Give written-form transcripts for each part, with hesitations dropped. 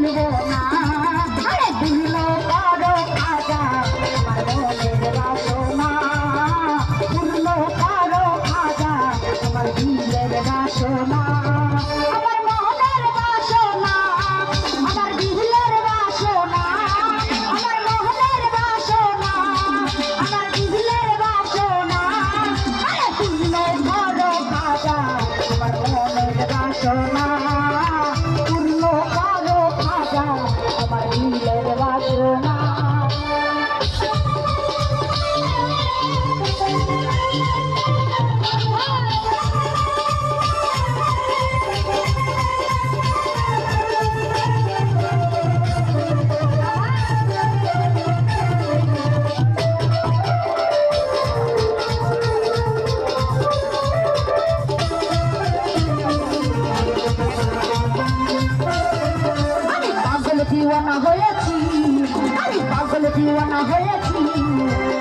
ভুলবো না আরে দিল করো খাজা আমার মনের বাসনা পূর্ণ করো খাজা আমার দিলের বাসনা আমার মনের বাসনা আমার দিলের বাসনা আমার মনের বাসনা আমার দিলের বাসনা আরে পূর্ণ করো খাজা আমার মনের বাসনা পূর্ণ করো খাজা আমার দিলের বাসনা দিওয়ানা হয়েছি আমি পাগল দিওয়ানা হয়েছি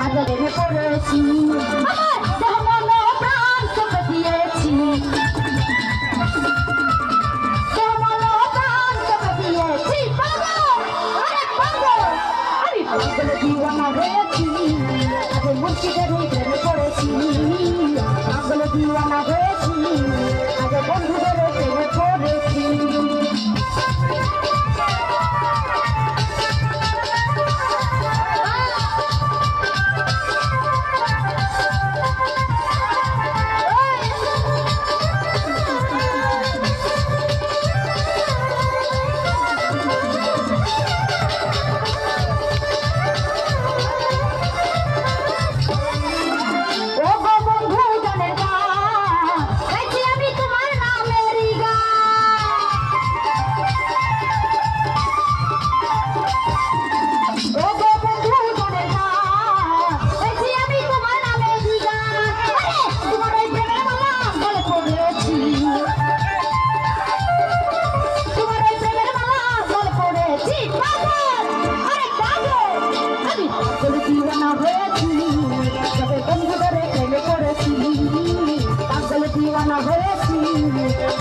আদরে পড়েছি আমার দেহ মন প্রাণ তোকে দিয়েছি দেহ মন প্রাণ তোকে দিয়েছি পাগল আরে পাগল আমি পাগল দিওয়ানা হয়েছি আদরে মুর্শিদের প্রেমে পড়েছি পাগল দিওয়ানা হয়েছি আদরে বন্ধুদের প্রেমে পড়েছি দিওয়ানা হয়েছি তবে বন্ধুদের প্রেমে পড়েছি পাগল দিওয়ানা হয়েছি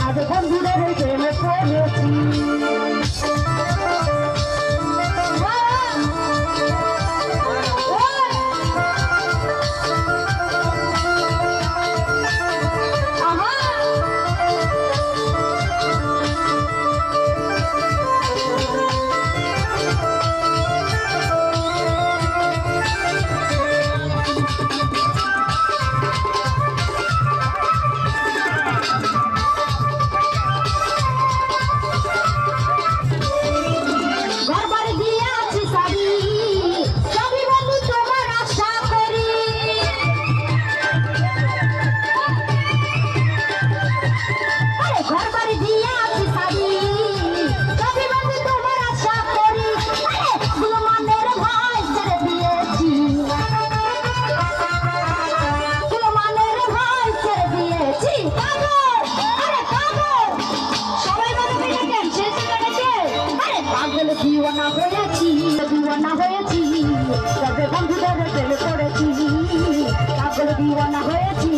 আজ বন্ধুদের প্রেমে পড়েছি দিওয়ানা হয়েছি তবে বন্ধুদের প্রেমে পড়েছি পাগল দিওয়ানা হয়েছি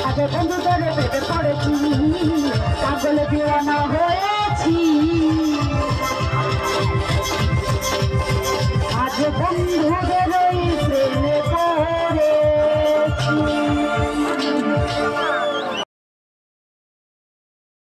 আজ বন্ধুদের প্রেমে পড়েছি পাগল দিওয়ানা হয়েছি আজ বন্ধুদের